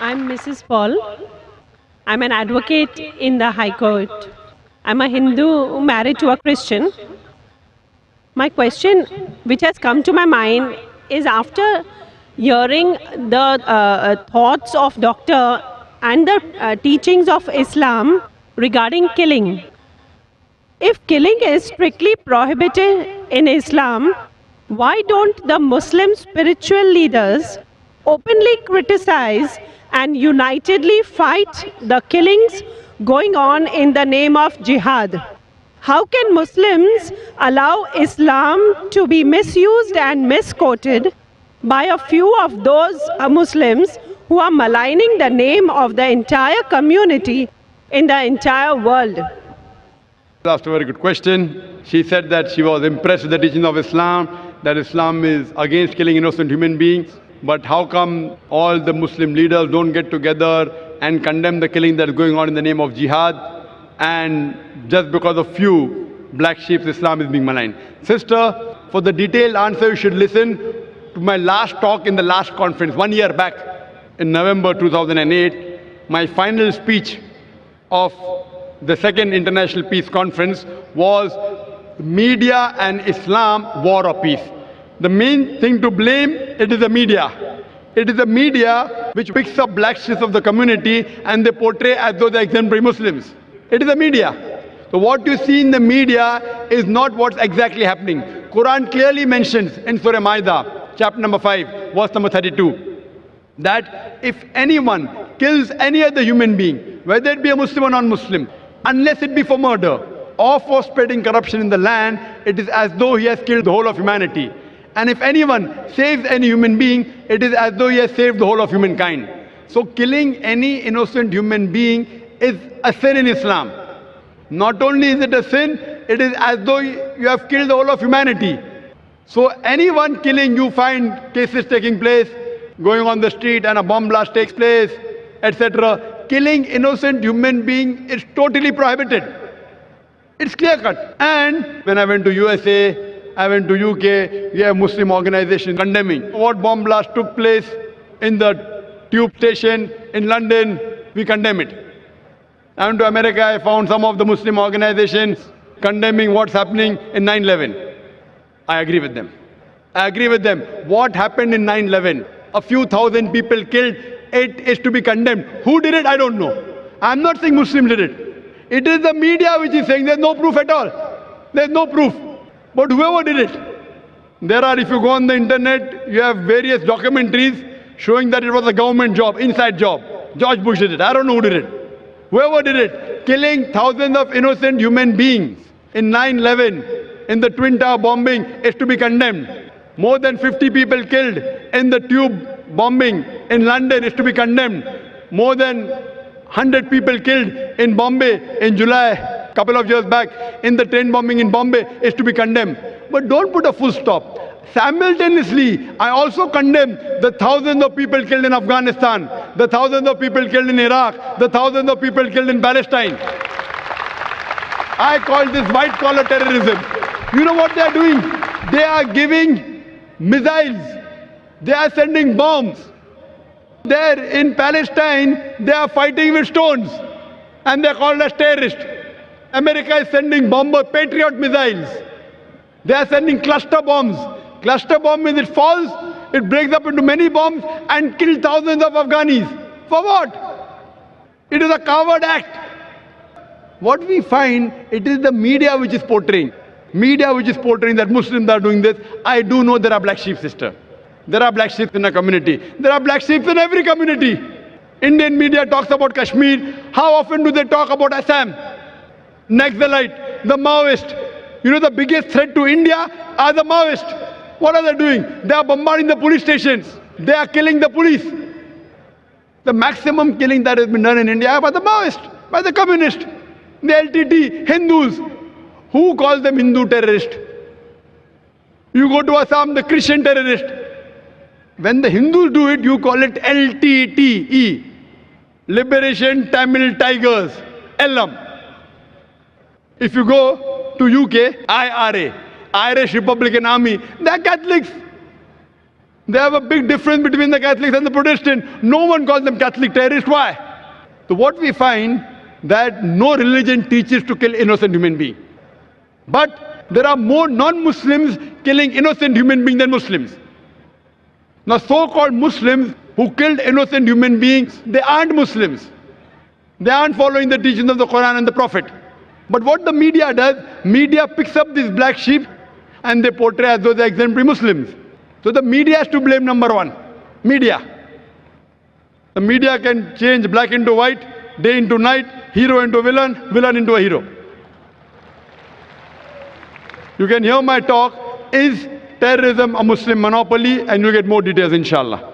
I'm Mrs. Paul. I'm an advocate in the High Court. I'm a Hindu married to a Christian. My question, which has come to my mind, is after hearing the thoughts of Doctor and the teachings of Islam regarding killing. If killing is strictly prohibited in Islam, why don't the Muslim spiritual leaders openly criticize and unitedly fight the killings going on in the name of jihad? How can Muslims allow Islam to be misused and misquoted by a few of those Muslims who are maligning the name of the entire community in the entire world? Asked a very good question. She said that she was impressed with the teaching of Islam, that Islam is against killing innocent human beings. But how come all the Muslim leaders don't get together and condemn the killing that is going on in the name of jihad? And just because of few black sheep, Islam is being maligned. Sister, for the detailed answer, you should listen to my last talk in the last conference, 1 year back in November 2008. My final speech of the second International Peace Conference was Media and Islam, War or Peace. The main thing to blame, it is the media. It is the media which picks up black sheep of the community and they portray as though they are exemplary Muslims. It is the media. So what you see in the media is not what's exactly happening. Quran clearly mentions in Surah Maida, chapter number 5, verse number 32, that if anyone kills any other human being, whether it be a Muslim or non-Muslim, unless it be for murder or for spreading corruption in the land, it is as though he has killed the whole of humanity. And if anyone saves any human being, it is as though he has saved the whole of humankind. So killing any innocent human being is a sin in Islam. Not only is it a sin, it is as though you have killed the whole of humanity. So anyone killing, you find cases taking place, going on the street and a bomb blast takes place, etc. Killing innocent human being is totally prohibited. It's clear cut. And when I went to USA, I went to UK, we have Muslim organizations condemning what bomb blast took place in the tube station in London. We condemn it. I went to America, I found some of the Muslim organizations condemning what's happening in 9/11. I agree with them. I agree with them. What happened in 9/11? A few thousand people killed. It is to be condemned. Who did it? I don't know. I'm not saying Muslims did it. It is the media which is saying there's no proof at all. There's no proof. But whoever did it, there are, if you go on the internet, you have various documentaries showing that it was a government job, inside job. George Bush did it. I don't know who did it. Whoever did it, killing thousands of innocent human beings in 9/11, in the Twin Tower bombing, is to be condemned. More than 50 people killed in the tube bombing in London is to be condemned. More than 100 people killed in Bombay in July, couple of years back, in the train bombing in Bombay is to be condemned. But don't put a full stop. Simultaneously, I also condemn the thousands of people killed in Afghanistan, the thousands of people killed in Iraq, the thousands of people killed in Palestine. I call this white-collar terrorism. You know what they are doing? They are giving missiles. They are sending bombs. There in Palestine, they are fighting with stones. And they are called as terrorists. America is sending bomber Patriot missiles. They are sending cluster bombs. Cluster bomb means it falls, it breaks up into many bombs and kills thousands of Afghanis. For what? It is a coward act. What we find, it is the media which is portraying. Media which is portraying that Muslims are doing this. I do know there are black sheep, sister. There are black sheep in a community. There are black sheep in every community. Indian media talks about Kashmir. How often do they talk about Assam? Naxalite, the Maoist. You know the biggest threat to India are the Maoists. What are they doing? They are bombarding the police stations. They are killing the police. The maximum killing that has been done in India by the Maoists, by the communists, the LTT, Hindus. Who calls them Hindu terrorists? You go to Assam, the Christian terrorist. When the Hindus do it, you call it LTTE. Liberation Tamil Tigers. LM. If you go to UK, IRA, Irish Republican Army, they are Catholics. They have a big difference between the Catholics and the Protestants. No one calls them Catholic terrorists. Why? So what we find, that no religion teaches to kill innocent human beings. But there are more non-Muslims killing innocent human beings than Muslims. Now so-called Muslims who killed innocent human beings, they aren't Muslims. They aren't following the teachings of the Quran and the Prophet. But what the media does, media picks up these black sheep and they portray as though they're exemplary Muslims. So the media has to blame, number one. Media. The media can change black into white, day into night, hero into villain, villain into a hero. You can hear my talk, is terrorism a Muslim monopoly? And you'll get more details, inshallah.